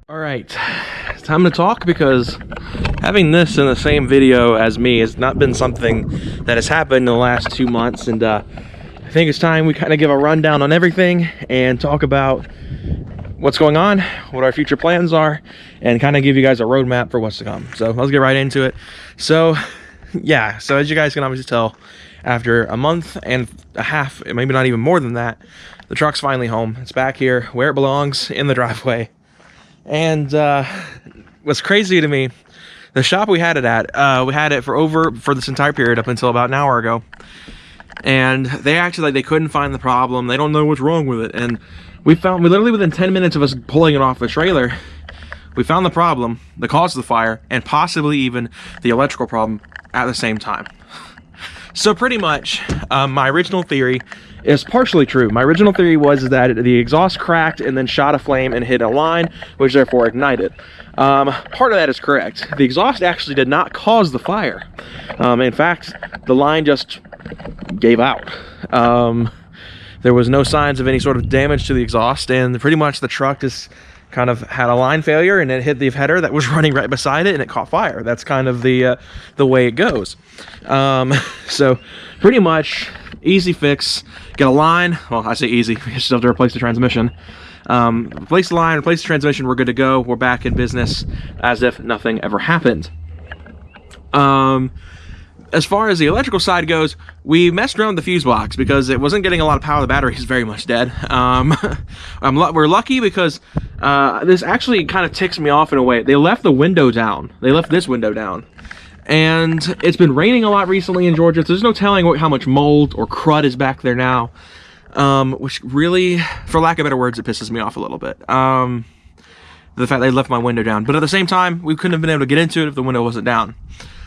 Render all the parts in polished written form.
All right, it's time to talk, because having this in the same video as me has not been something that has happened in the last 2 months, and I think it's time we kind of give a rundown on everything and talk about what's going on, what our future plans are, and kind of give you guys a roadmap for what's to come. So let's get right into it. So yeah, so as you guys can obviously tell, after a month and a half, maybe not even more than that, the truck's finally home. It's back here where it belongs, in the driveway. And what's crazy to me, the shop we had it at, we had it for this entire period up until about an hour ago, and they actually, like, they couldn't find the problem. They don't know what's wrong with it. And we literally within 10 minutes of us pulling it off the trailer, we found the problem, the cause of the fire, and possibly even the electrical problem at the same time. So pretty much, my original theory is partially true. My original theory was that the exhaust cracked and then shot a flame and hit a line, which therefore ignited. Part of that is correct. The exhaust actually did not cause the fire. In fact, the line just gave out. There was no signs of any sort of damage to the exhaust, and pretty much the truck just kind of had a line failure, and it hit the header that was running right beside it, and it caught fire. That's kind of the way it goes. So pretty much easy fix. Get a line. Well, I say easy. We just have to replace the transmission. Replace the line, replace the transmission. We're good to go. We're back in business as if nothing ever happened. As far as the electrical side goes, we messed around with the fuse box because it wasn't getting a lot of power. The battery is very much dead. We're lucky because this actually kind of ticks me off in a way. They left the window down. They left this window down. And it's been raining a lot recently in Georgia, so there's no telling how much mold or crud is back there now. Which really, for lack of better words, it pisses me off a little bit. The fact they left my window down. But at the same time, we couldn't have been able to get into it if the window wasn't down.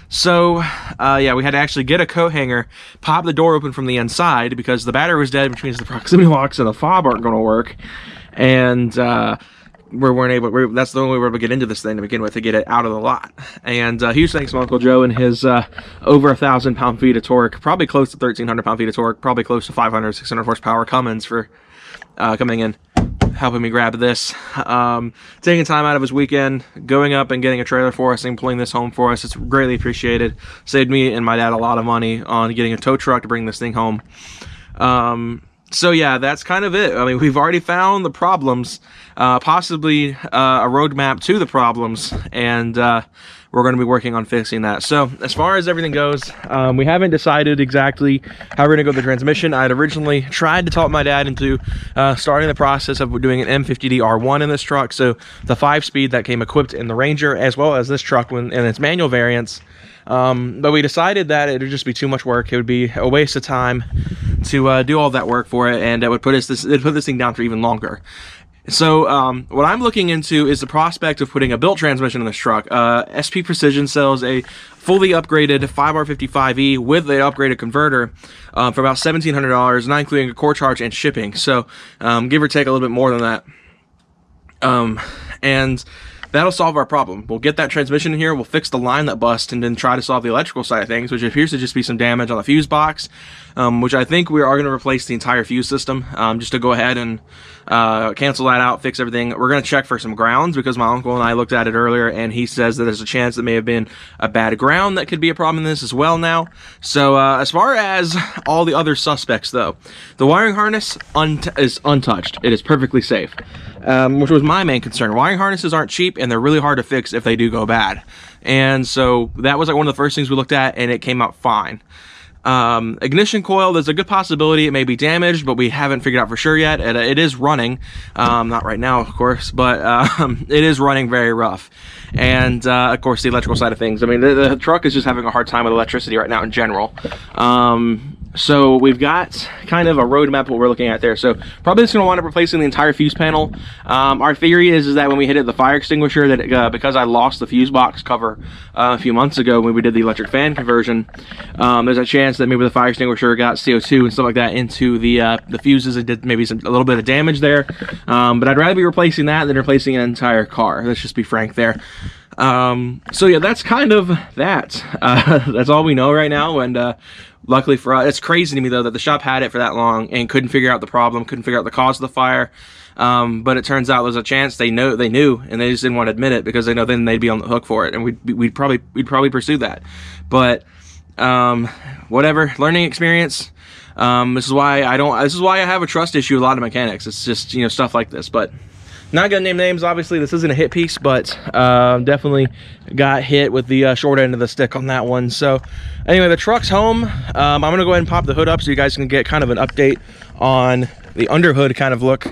So, yeah, we had to actually get a coat hanger, pop the door open from the inside because the battery was dead, which means the proximity locks and the fob aren't going to work. And we weren't able, that's the only way we were able to get into this thing to begin with, to get it out of the lot. And huge thanks to Uncle Joe and his over 1,000 pound-feet of torque, probably close to 1,300 pound-feet of torque, probably close to 500, 600 horsepower Cummins for coming in, helping me grab this, taking time out of his weekend, going up and getting a trailer for us and pulling this home for us. It's greatly appreciated. Saved me and my dad a lot of money on getting a tow truck to bring this thing home. So yeah, that's kind of it. I mean, we've already found the problems, possibly a roadmap to the problems, and we're going to be working on fixing that. So as far as everything goes, we haven't decided exactly how we're going to go with the transmission. I had originally tried to talk my dad into starting the process of doing an M50D R1 in this truck, so the 5-speed that came equipped in the Ranger, as well as this truck in its manual variants. But we decided that it would just be too much work. It would be a waste of time to do all that work for it, and it would put this thing down for even longer. So what I'm looking into is the prospect of putting a built transmission in this truck. SP Precision sells a fully upgraded 5R55E with the upgraded converter for about $1,700, not including a core charge and shipping. So give or take a little bit more than that. And that'll solve our problem. We'll get that transmission in here, we'll fix the line that bust, and then try to solve the electrical side of things, which appears to just be some damage on the fuse box, which I think we are going to replace the entire fuse system, just to go ahead and cancel that out, fix everything. We're going to check for some grounds, because my uncle and I looked at it earlier, and he says that there's a chance that may have been a bad ground that could be a problem in this as well now. So as far as all the other suspects, though, the wiring harness is untouched. It is perfectly safe. Which was my main concern. Wiring harnesses aren't cheap, and they're really hard to fix if they do go bad. And so that was like one of the first things we looked at, and it came out fine. Ignition coil, there's a good possibility it may be damaged, but we haven't figured out for sure yet. It is running, not right now, of course, but it is running very rough. And of course, the electrical side of things. I mean, the truck is just having a hard time with electricity right now in general. So we've got kind of a roadmap what we're looking at there. So probably just going to wind up replacing the entire fuse panel. Our theory is that when we hit it the fire extinguisher, that because I lost the fuse box cover a few months ago when we did the electric fan conversion, there's a chance that maybe the fire extinguisher got CO2 and stuff like that into the fuses. It did maybe a little bit of damage there. But I'd rather be replacing that than replacing an entire car. Let's just be frank there. So yeah, that's kind of that. That's all we know right now, and luckily for us, it's crazy to me though that the shop had it for that long and couldn't figure out the problem, couldn't figure out the cause of the fire. But it turns out there's a chance they knew, and they just didn't want to admit it because they know then they'd be on the hook for it, and we'd probably pursue that. But whatever, learning experience. This is why I have a trust issue with a lot of mechanics. It's just, you know, stuff like this. But not gonna name names, obviously. This isn't a hit piece, but definitely got hit with the short end of the stick on that one. So anyway, the truck's home. I'm gonna go ahead and pop the hood up so you guys can get kind of an update on the under hood kind of look,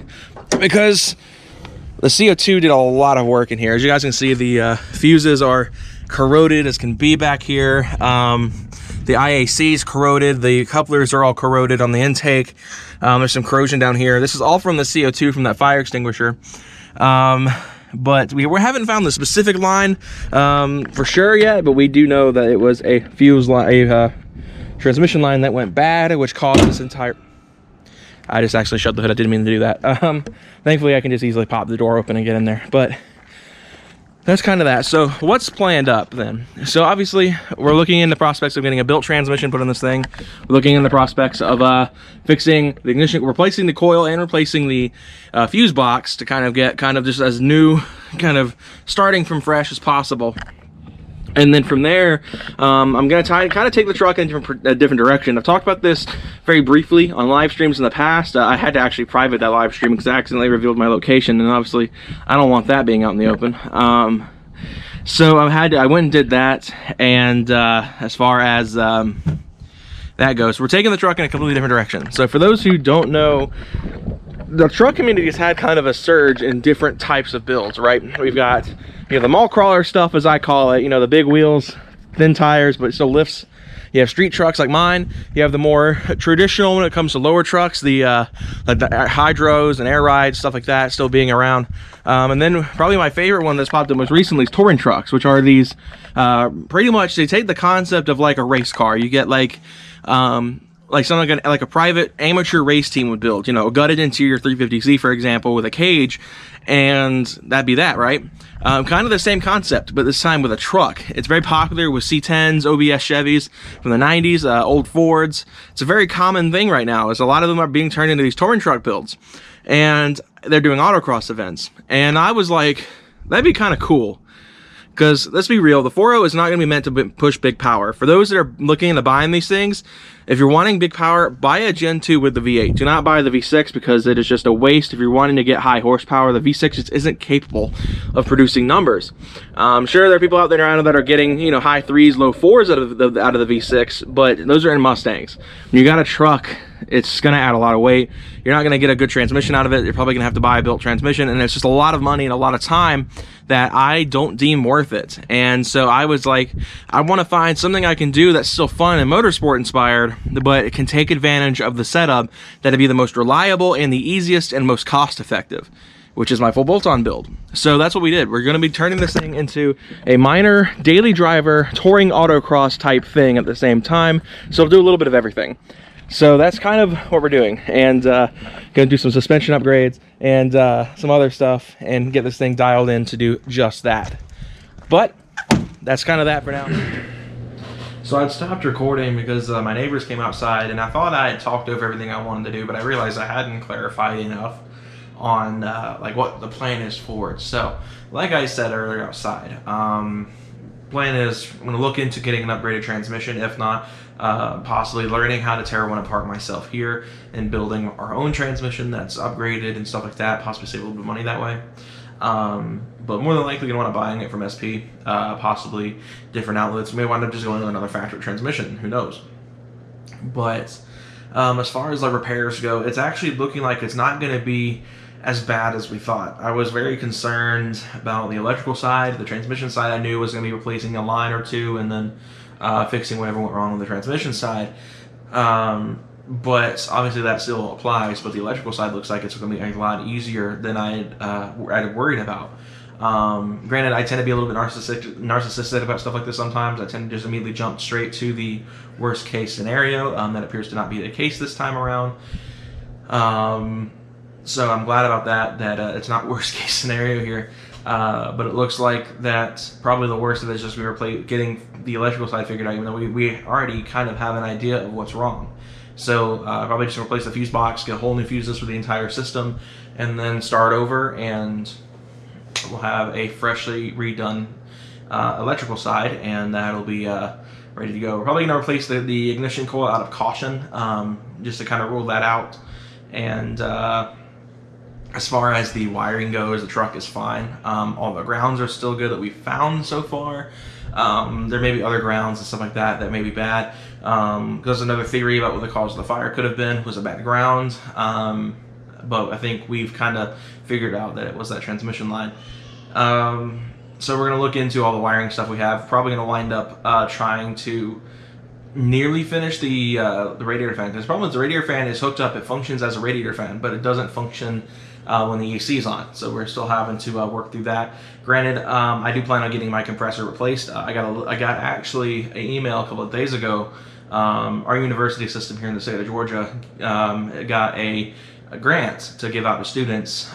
because the CO2 did a lot of work in here. As you guys can see, the fuses are corroded as can be back here. The IAC is corroded. The couplers are all corroded on the intake. There's some corrosion down here. This is all from the CO2 from that fire extinguisher. But we haven't found the specific line for sure yet, but we do know that it was a fuse line, a transmission line that went bad, which caused this entire... I just actually shut the hood. I didn't mean to do that. Thankfully, I can just easily pop the door open and get in there. But that's kind of that. So what's planned up then? So obviously we're looking into prospects of getting a built transmission put on this thing. We're looking in the prospects of fixing the ignition, replacing the coil and replacing the fuse box to kind of get just as new, kind of starting from fresh as possible. And then from there, I'm going to kind of take the truck in a different direction. I've talked about this very briefly on live streams in the past. I had to actually private that live stream because I accidentally revealed my location, and obviously I don't want that being out in the open. So I went and did that, and as far as that goes, we're taking the truck in a completely different direction. So for those who don't know, the truck community has had kind of a surge in different types of builds, right? We've got, you know, the mall crawler stuff, as I call it, you know, the big wheels, thin tires, but it still lifts. You have street trucks like mine. You have the more traditional when it comes to lower trucks, the like the hydros and air rides, stuff like that, still being around. And then probably my favorite one that's popped up most recently is touring trucks, which are these, pretty much, they take the concept of like a race car. You get like something like a private amateur race team would build, you know, a gutted interior 350Z, for example, with a cage, and that'd be that, right? Kind of the same concept, but this time with a truck. It's very popular with C10s, OBS Chevys from the 90s, old Fords. It's a very common thing right now, as a lot of them are being turned into these touring truck builds, and they're doing autocross events. And I was like, that'd be kind of cool. Because let's be real, the 4.0 is not going to be meant to push big power. For those that are looking into buying these things, if you're wanting big power, buy a Gen 2 with the V8. Do not buy the V6 because it is just a waste. If you're wanting to get high horsepower, the V6 just isn't capable of producing numbers. Sure, there are people out there now that are getting, you know, high 3s, low 4s out of the V6, but those are in Mustangs. When you got a truck, it's going to add a lot of weight. You're not going to get a good transmission out of it. You're probably going to have to buy a built transmission, and it's just a lot of money and a lot of time that I don't deem worth it. And so I was like, I want to find something I can do that's still fun and motorsport inspired, but it can take advantage of the setup that'd be the most reliable and the easiest and most cost effective, which is my full bolt-on build. So that's what we did. We're going to be turning this thing into a minor daily driver touring autocross type thing at the same time. So we'll do a little bit of everything. So that's kind of what we're doing, and gonna do some suspension upgrades and some other stuff and get this thing dialed in to do just that. But that's kind of that for now. So I'd stopped recording because my neighbors came outside, and I thought I had talked over everything I wanted to do, but I realized I hadn't clarified enough on like what the plan is for it. So like I said earlier outside, plan is I'm going to look into getting an upgraded transmission, if not possibly learning how to tear one apart myself here and building our own transmission that's upgraded and stuff like that, possibly save a little bit of money that way. But more than likely going to want to buying it from SP, possibly different outlets. We may wind up just going to another factory transmission, who knows. But as far as like repairs go, it's actually looking like it's not going to be as bad as we thought. I was very concerned about the electrical side. The transmission side I knew was going to be replacing a line or two and then fixing whatever went wrong on the transmission side. But obviously that still applies, but the electrical side looks like it's going to be a lot easier than I had worried about. Granted, I tend to be a little bit narcissistic about stuff like this sometimes. I tend to just immediately jump straight to the worst case scenario. That appears to not be the case this time around. So I'm glad about that it's not worst case scenario here. But it looks like that probably the worst of it is just getting the electrical side figured out, even though we already kind of have an idea of what's wrong. So probably just replace the fuse box, get a whole new fuses for the entire system, and then start over, and we'll have a freshly redone electrical side, and that'll be ready to go. We're probably going to replace the ignition coil out of caution, just to kind of rule that out. And as far as the wiring goes, the truck is fine. All the grounds are still good that we've found so far. There may be other grounds and stuff like that that may be bad. There's another theory about what the cause of the fire could have been, was a bad ground. But I think we've kind of figured out that it was that transmission line. So we're going to look into all the wiring stuff we have. Probably going to wind up trying to nearly finish the radiator fan. The problem is the radiator fan is hooked up. It functions as a radiator fan, but it doesn't function when the AC is on. So we're still having to work through that. Granted, I do plan on getting my compressor replaced. I got actually an email a couple of days ago. Our university system here in the state of Georgia got a grant to give out to students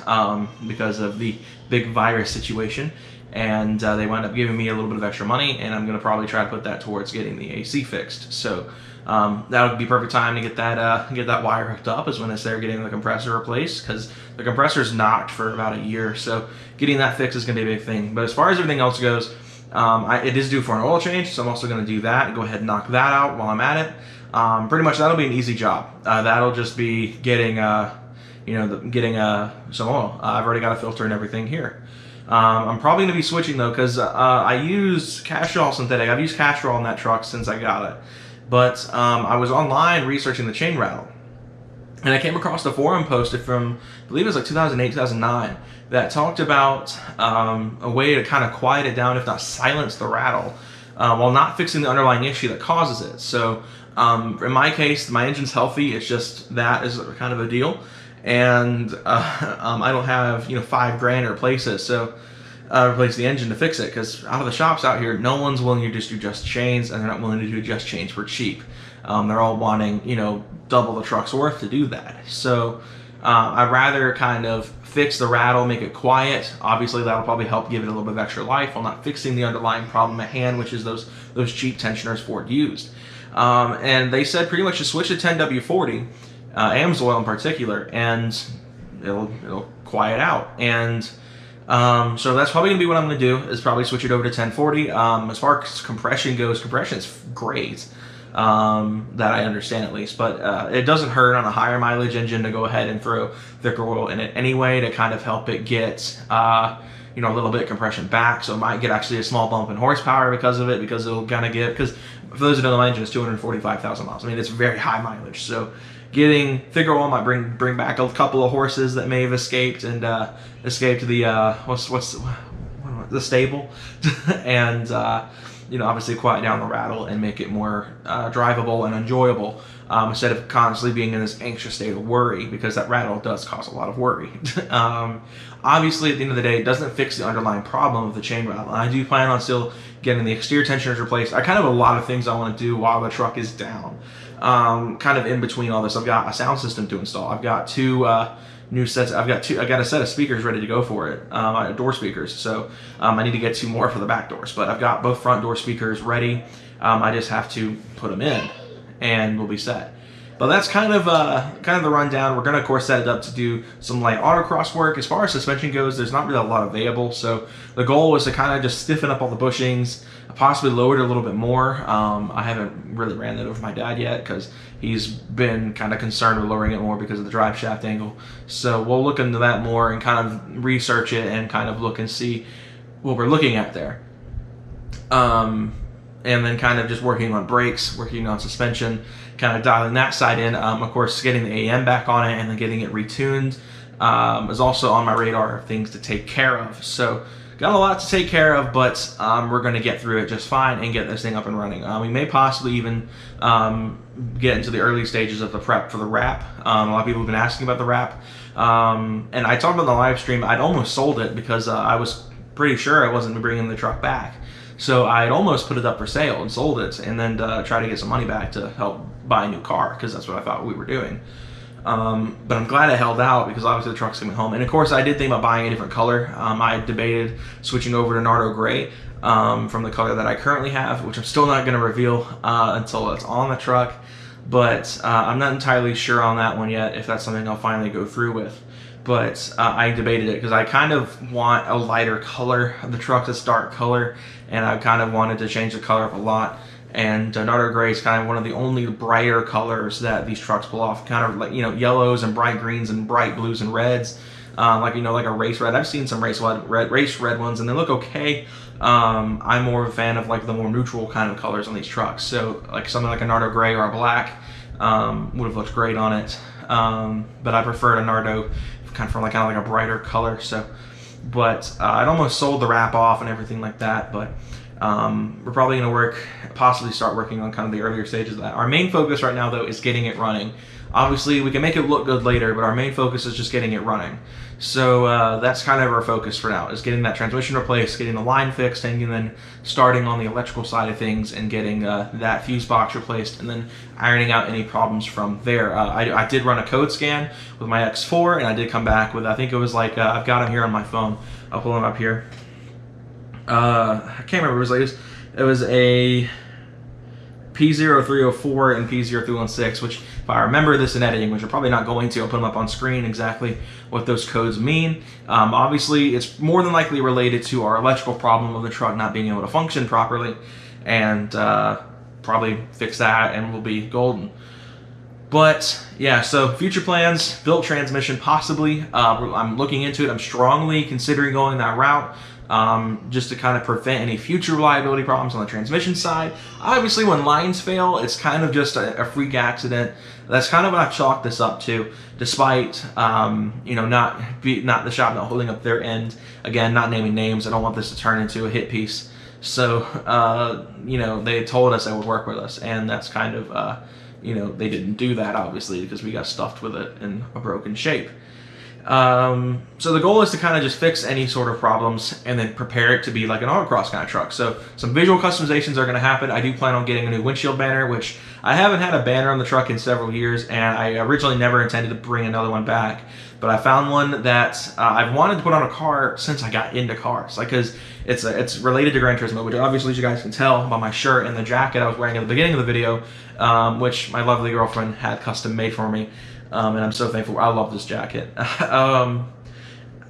because of the big virus situation. And they wound up giving me a little bit of extra money, and I'm going to probably try to put that towards getting the AC fixed. So that would be perfect time to get that wire hooked up, is when it's there getting the compressor replaced, because the compressor's knocked for about a year. So getting that fixed is going to be a big thing. But as far as everything else goes, it is due for an oil change, so I'm also going to do that and go ahead and knock that out while I'm at it. Pretty much that'll be an easy job. That'll just be getting some oil. I've already got a filter and everything here. I'm probably going to be switching though, because I use Castrol synthetic. I've used Castrol on that truck since I got it. But I was online researching the chain rattle, and I came across a forum posted from, I believe it was like 2008, 2009, that talked about a way to kind of quiet it down, if not silence the rattle, while not fixing the underlying issue that causes it. So in my case, my engine's healthy. It's just that is kind of a deal. And I don't have $5,000 to replace it, so replace the engine to fix it, because out of the shops out here, no one's willing to just do just chains, and they're not willing to do just chains for cheap. They're all wanting double the truck's worth to do that. So I'd rather kind of fix the rattle, make it quiet. Obviously that'll probably help give it a little bit of extra life while not fixing the underlying problem at hand, which is those cheap tensioners Ford used. And they said pretty much just switch to 10W40. AMSOIL in particular, and it'll quiet out. And so that's probably gonna be what I'm gonna do, is probably switch it over to 1040. As far as compression goes, compression is great, that I understand at least, but it doesn't hurt on a higher mileage engine to go ahead and throw thicker oil in it anyway, to kind of help it get a little bit of compression back. So it might get actually a small bump in horsepower because of it, because it'll kind of get, because for those who don't know, my engine is 245,000 miles. I mean, it's very high mileage, so getting thicker oil might bring back a couple of horses that may have escaped and escaped the the stable, and obviously quiet down the rattle and make it more drivable and enjoyable, instead of constantly being in this anxious state of worry, because that rattle does cause a lot of worry. Obviously, at the end of the day, it doesn't fix the underlying problem of the chain rattle. And I do plan on still getting the exterior tensioners replaced. I kind of have a lot of things I want to do while the truck is down. Kind of in between all this, I've got a sound system to install. I've got two new sets. I got a set of speakers ready to go for it, door speakers. So I need to get 2 more for the back doors, but I've got both front door speakers ready. I just have to put them in, and we'll be set. But that's kind of the rundown. We're gonna, of course, set it up to do some light autocross work. As far as suspension goes, there's not really a lot available. So the goal was to kind of just stiffen up all the bushings, possibly lower it a little bit more. I haven't really ran that over my dad yet, because he's been kind of concerned with lowering it more because of the drive shaft angle. So we'll look into that more and kind of research it and kind of look and see what we're looking at there. And then kind of just working on brakes, working on suspension, kind of dialing that side in. Of course, getting the AM back on it and then getting it retuned is also on my radar of things to take care of. So got a lot to take care of, but we're going to get through it just fine and get this thing up and running. We may possibly even get into the early stages of the prep for the wrap. A lot of people have been asking about the wrap. And I talked about in the live stream, I'd almost sold it because I was pretty sure I wasn't bringing the truck back. So I'd almost put it up for sale and sold it, and then try to get some money back to help buy a new car, because that's what I thought we were doing. But I'm glad I held out because obviously the truck's coming home. And of course, I did think about buying a different color. I debated switching over to Nardo Gray from the color that I currently have, which I'm still not going to reveal until it's on the truck. But I'm not entirely sure on that one yet, if that's something I'll finally go through with. But I debated it because I kind of want a lighter color of the truck, this dark color, and I kind of wanted to change the color up a lot. And Nardo Gray is kind of one of the only brighter colors that these trucks pull off, kind of like, you know, yellows and bright greens and bright blues and reds, like, you know, like a race red. I've seen some race red ones, and they look okay. I'm more of a fan of like the more neutral kind of colors on these trucks. So like something like a Nardo Gray or a black would have looked great on it. But I preferred a Nardo kind of like a brighter color. So, but I'd almost sold the wrap off and everything like that. But we're probably going to possibly start working on kind of the earlier stages of that. Our main focus right now, though, is getting it running. Obviously, we can make it look good later, but our main focus is just getting it running. So that's kind of our focus for now, is getting that transmission replaced, getting the line fixed, and then starting on the electrical side of things and getting that fuse box replaced, and then ironing out any problems from there. I did run a code scan with my X4, and I did come back with, I think it was like, I've got him here on my phone. I'll pull him up here. I can't remember, it was a P0304 and P0316, which if I remember this in editing, which I'm probably not going to, I'll put them up on screen exactly what those codes mean. Obviously, it's more than likely related to our electrical problem of the truck not being able to function properly, and probably fix that and we'll be golden. But yeah, so future plans, built transmission possibly. I'm looking into it. I'm strongly considering going that route. Just to kind of prevent any future reliability problems on the transmission side. Obviously, when lines fail, it's kind of just a freak accident. That's kind of what I've chalked this up to, despite you know, not the shop not holding up their end. Again, not naming names. I don't want this to turn into a hit piece. So you know, they told us they would work with us, and that's kind of you know, they didn't do that obviously because we got stuffed with it in a broken shape. So the goal is to kind of just fix any sort of problems and then prepare it to be like an autocross kind of truck. So some visual customizations are going to happen. I do plan on getting a new windshield banner, which I haven't had a banner on the truck in several years, and I originally never intended to bring another one back. But I found one that I've wanted to put on a car since I got into cars, like, because it's related to Gran Turismo, which obviously you guys can tell by my shirt and the jacket I was wearing at the beginning of the video, which my lovely girlfriend had custom made for me. And I'm so thankful. I love this jacket.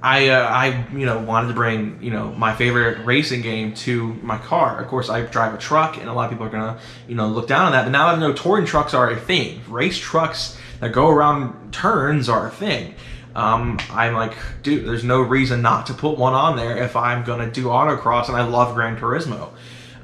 I you know, wanted to bring, you know, my favorite racing game to my car. Of course, I drive a truck, and a lot of people are gonna, you know, look down on that. But now that I know touring trucks are a thing, race trucks that go around turns are a thing. I'm like, dude, there's no reason not to put one on there if I'm gonna do autocross, and I love Gran Turismo.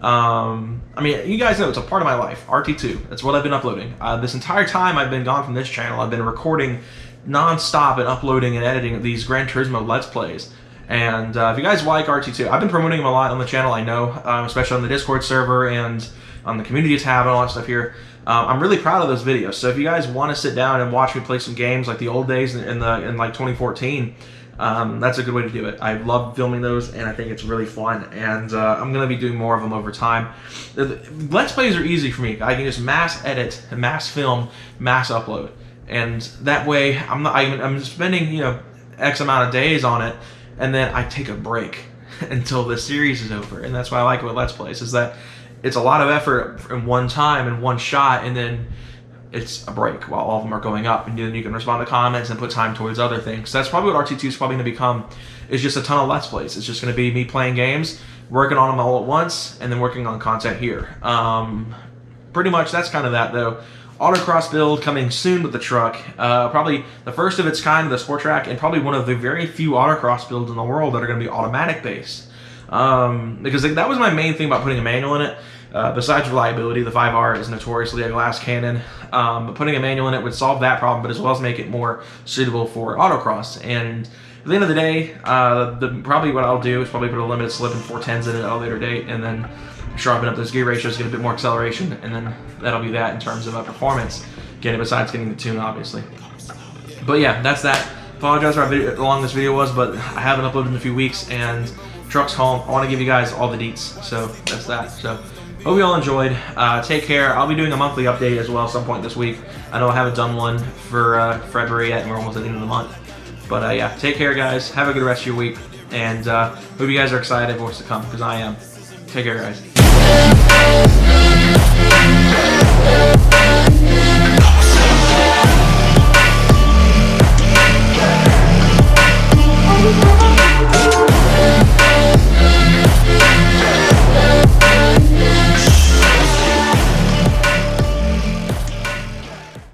I mean, you guys know it's a part of my life, RT2. That's what I've been uploading. This entire time I've been gone from this channel, I've been recording non-stop and uploading and editing these Gran Turismo Let's Plays. And if you guys like RT2, I've been promoting them a lot on the channel, I know, especially on the Discord server and on the community tab and all that stuff here. I'm really proud of those videos. So if you guys want to sit down and watch me play some games like the old days in like 2014, that's a good way to do it. I love filming those, and I think it's really fun, and I'm going to be doing more of them over time. Let's Plays are easy for me. I can just mass edit, mass film, mass upload, and that way I'm spending, you know, X amount of days on it, and then I take a break until the series is over. And that's why I like it with Let's Plays, is that it's a lot of effort in one time, in one shot, and then it's a break while all of them are going up, and then you can respond to comments and put time towards other things. So that's probably what RT2 is probably going to become, is just a ton of Let's Plays. It's just going to be me playing games, working on them all at once, and then working on content here. Pretty much that's kind of that, though. Autocross build coming soon with the truck. Probably the first of its kind, the Sport Trac, and probably one of the very few autocross builds in the world that are going to be automatic based. Because that was my main thing about putting a manual in it. Besides reliability, the 5R is notoriously a glass cannon, but putting a manual in it would solve that problem, but as well as make it more suitable for autocross. And at the end of the day, probably what I'll do is probably put a limited slip and 410s in it at a later date, and then sharpen up those gear ratios, get a bit more acceleration, and then that'll be that in terms of performance. Again, besides getting the tune, obviously. But yeah, that's that. Apologize for how long this video was, but I haven't uploaded in a few weeks, and truck's home. I want to give you guys all the deets, so that's that. So Hope you all enjoyed. Take care. I'll be doing a monthly update as well some point this week. I know I haven't done one for February yet, and we're almost at the end of the month. But yeah, take care, guys. Have a good rest of your week. And hope you guys are excited for what's to come, because I am. Take care, guys.